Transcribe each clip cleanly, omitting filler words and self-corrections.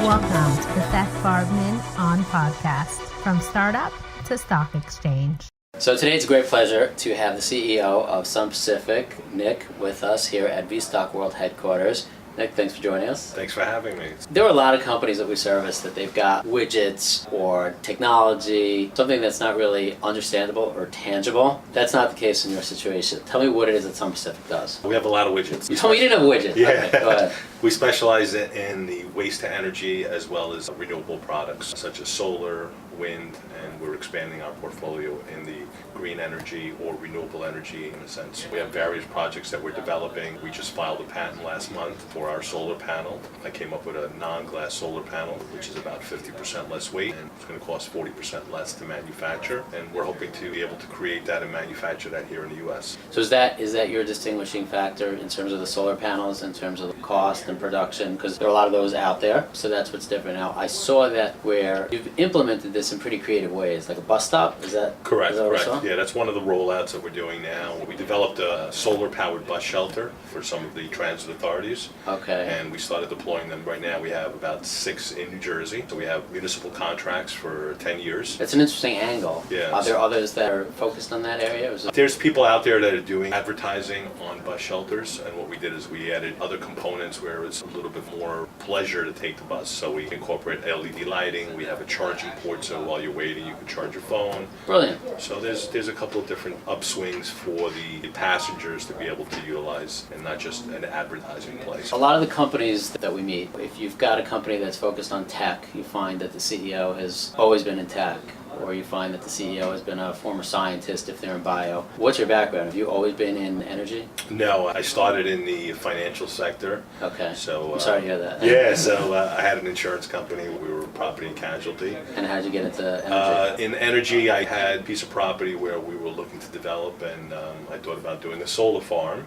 Welcome to the Seth Farbman on podcast, from startup to stock exchange. So today it's a great pleasure to have the CEO of Sun Pacific, Nick, with us here at VStock World headquarters. Nick, thanks for joining us. Thanks for having me. There are a lot of companies that we service that they've got widgets or technology, something that's not really understandable or tangible. That's not the case in your situation. Tell me what it is that Sun Pacific does. We have a lot of widgets. You told me you didn't have a widget. Yeah. Okay, go ahead. We specialize in the waste to energy as well as renewable products such as solar, wind, and we're expanding our portfolio in the green energy or renewable energy in a sense. We have various projects that we're developing. We just filed a patent last month for our solar panel. I came up with a non-glass solar panel, which is about 50% less weight, and it's going to cost 40% less to manufacture. And we're hoping to be able to create that and manufacture that here in the U.S. So is that your distinguishing factor in terms of the solar panels, in terms of the cost and production? Because there are a lot of those out there, so that's what's different. Now, I saw that where you've implemented this in pretty creative ways, like a bus stop, is that correct? Is that what I saw? Yeah, that's one of the rollouts that we're doing now. We developed a solar-powered bus shelter for some of the transit authorities. Okay. And we started deploying them. Right now we have about 6 in New Jersey. So we have municipal contracts for 10 years. That's an interesting angle. Yeah. Are there others that are focused on that area? There's people out there that are doing advertising on bus shelters, and what we did is we added other components where it's a little bit more pleasure to take the bus. So we incorporate LED lighting. We have a charging port, so while you're waiting you can charge your phone. Brilliant. So there's a couple of different upswings for the passengers to be able to utilize, and not just an advertising place. A lot of the companies that we meet, if you've got a company that's focused on tech, you find that the CEO has always been in tech, or you find that the CEO has been a former scientist if they're in bio. What's your background? Have you always been in energy? No, I started in the financial sector. Okay. So I'm sorry to hear that. Yeah, so I had an insurance company. We were property and casualty. And how did you get into energy? In energy, I had a piece of property where we were looking to develop, and I thought about doing a solar farm.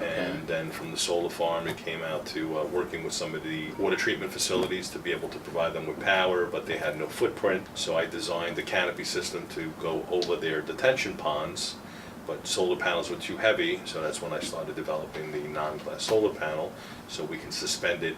And then from the solar farm, it came out to working with some of the water treatment facilities to be able to provide them with power, but they had no footprint. So I designed the canopy system to go over their detention ponds, but solar panels were too heavy, so that's when I started developing the non-glass solar panel, so we can suspend it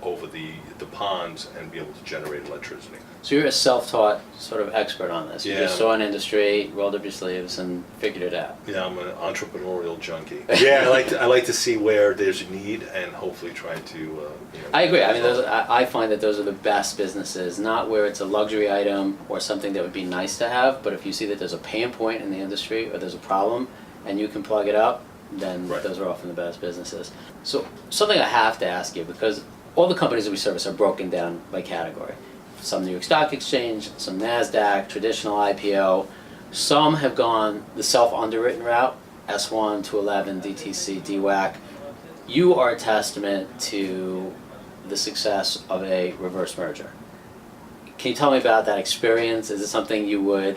over the ponds and be able to generate electricity. So you're a self-taught sort of expert on this. You just saw an industry, rolled up your sleeves, and figured it out. Yeah, I'm an entrepreneurial junkie. Yeah, I like to see where there's a need and hopefully try to. I agree. I mean, I find that those are the best businesses, not where it's a luxury item or something that would be nice to have, but if you see that there's a pain point in the industry or there's a problem and you can plug it up, then those are often the best businesses. So something I have to ask you, because all the companies that we service are broken down by category. Some New York Stock Exchange, some NASDAQ, traditional IPO. Some have gone the self-underwritten route, S1 to 11, DTC, DWAC. You are a testament to the success of a reverse merger. Can you tell me about that experience? Is it something you would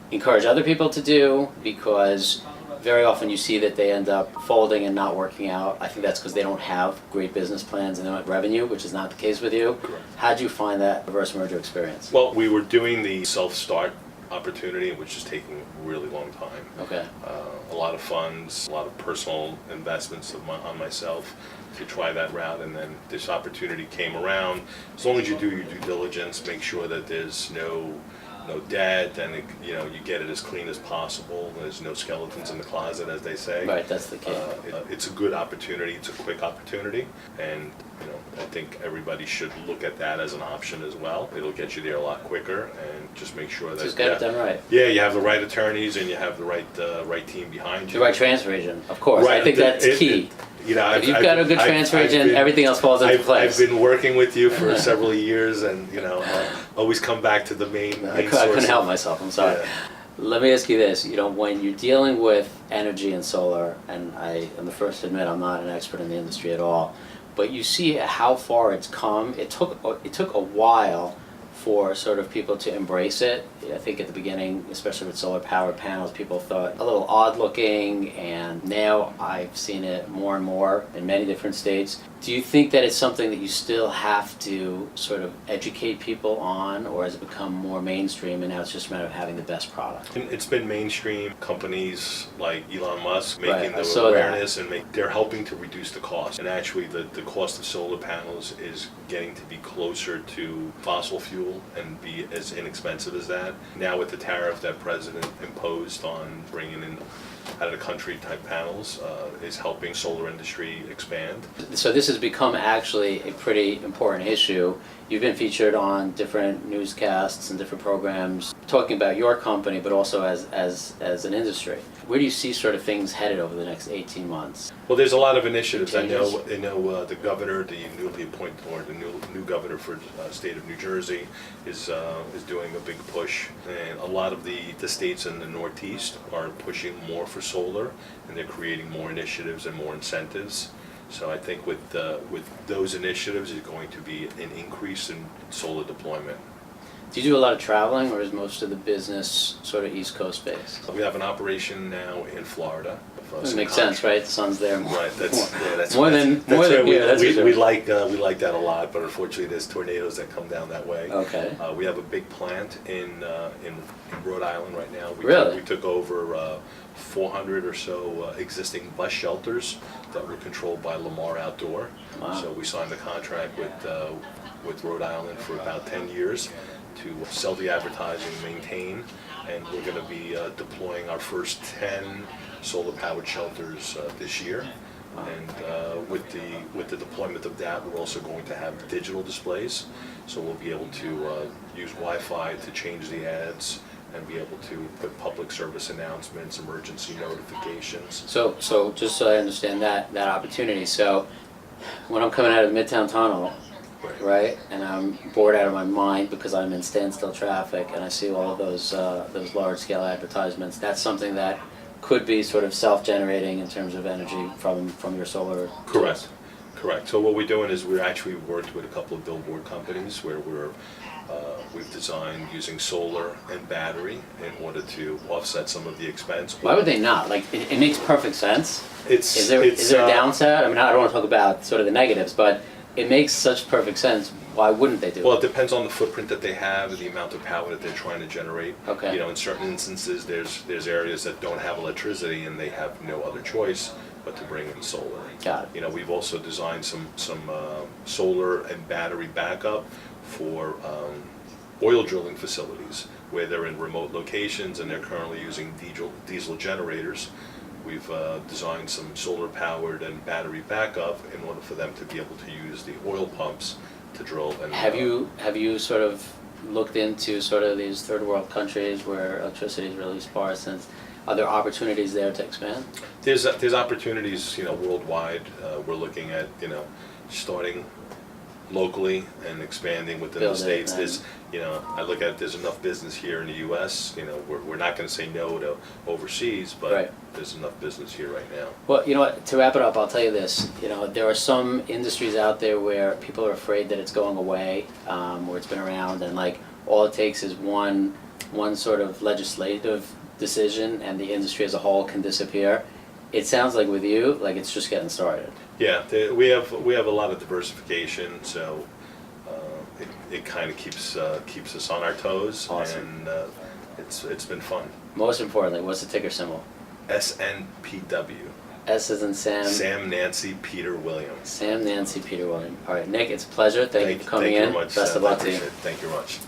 encourage other people to do? Because very often you see that they end up folding and not working out. I think that's because they don't have great business plans and they don't have revenue, which is not the case with you. Correct. How did you find that reverse merger experience? Well, we were doing the self-start opportunity, which is taking a really long time. Okay. A lot of funds, a lot of personal investments on myself to try that route, and then this opportunity came around. As long as you do your due diligence, make sure that there's no debt, and you get it as clean as possible. There's no skeletons in the closet, as they say. Right, that's the key. It's a good opportunity. It's a quick opportunity, and I think everybody should look at that as an option as well. It'll get you there a lot quicker, and just make sure that Just get it done right. Yeah, you have the right attorneys and you have the right team behind you. The right transfer agent, of course. Right. I think that's key. If you've got a good transfer agent, everything else falls into place. I've been working with you for several years, and I always come back to the main source. I couldn't help myself. I'm sorry. Yeah. Let me ask you this. When you're dealing with energy and solar, and I am the first to admit I'm not an expert in the industry at all, but you see how far it's come. It took a while for sort of people to embrace it. I think at the beginning, especially with solar powered panels, people thought a little odd looking, and now I've seen it more and more in many different states. Do you think that it's something that you still have to sort of educate people on, or has it become more mainstream and now it's just a matter of having the best product? And it's been mainstream. Companies like Elon Musk Right, making I the saw awareness they're helping to reduce the cost. And actually the cost of solar panels is getting to be closer to fossil fuel and be as inexpensive as that. Now with the tariff that President imposed on bringing in out of the country type panels is helping solar industry expand. So this has become actually a pretty important issue. You've been featured on different newscasts and different programs talking about your company, but also as an industry. Where do you see sort of things headed over the next 18 months? Well, there's a lot of initiatives. Changes. I know the governor, the newly appointed, or the new governor for state of New Jersey is doing a big push, and a lot of the states in the Northeast are pushing more for solar, and they're creating more initiatives and more incentives. So I think with those initiatives, there's going to be an increase in solar deployment. Do you do a lot of traveling, or is most of the business sort of East Coast based? We have an operation now in Florida. It makes sense, right? The sun's there more. Right. That's more than here. That's for sure. We like that a lot, but unfortunately, there's tornadoes that come down that way. Okay. We have a big plant in Rhode Island right now. We took over 400 or so existing bus shelters that were controlled by Lamar Outdoor. Wow. So we signed a contract with Rhode Island for about 10 years to sell the advertising, maintain, and we're going to be deploying our first 10 solar-powered shelters this year. And with the deployment of that, we're also going to have digital displays, so we'll be able to use Wi-Fi to change the ads and be able to put public service announcements, emergency notifications. So just so I understand that opportunity. So when I'm coming out of the Midtown Tunnel, right, and I'm bored out of my mind because I'm in standstill traffic, and I see all of those large-scale advertisements, that's something that could be sort of self-generating in terms of energy from your solar. Correct. So what we're doing is we're actually worked with a couple of billboard companies where we've designed using solar and battery in order to offset some of the expense. Why would they not? Like, it makes perfect sense. Is there a a downside? I mean, I don't want to talk about sort of the negatives, but it makes such perfect sense. Why wouldn't they do it? Well, it depends on the footprint that they have and the amount of power that they're trying to generate. Okay. You know, in certain instances, there's areas that don't have electricity and they have no other choice but to bring in solar. Got it. You know, we've also designed some solar and battery backup for oil drilling facilities where they're in remote locations and they're currently using diesel generators. We've designed some solar-powered and battery backup in order for them to be able to use the oil pumps to drill. And Have you sort of looked into sort of these third world countries where electricity is really sparse, and are there opportunities there to expand? There's opportunities, you know, worldwide. We're looking at, you know, starting locally and expanding within the states. There's, you know, I look at it, there's enough business here in the U.S. You know, we're not going to say no to overseas, but Right. There's enough business here right now. Well, you know what, to wrap it up, I'll tell you this. You know, there are some industries out there where people are afraid that it's going away, where it's been around, and like all it takes is one sort of legislative decision and the industry as a whole can disappear. It sounds like with you, like it's just getting started. Yeah, we have a lot of diversification, so it kind of keeps us on our toes. Awesome. And it's been fun. Most importantly, what's the ticker symbol? SNPW. S as in Sam. Sam Nancy Peter William. Sam Nancy Peter William. All right, Nick, it's a pleasure. Thank you for coming thank in. You very much, Best of luck to you. Thank you very much.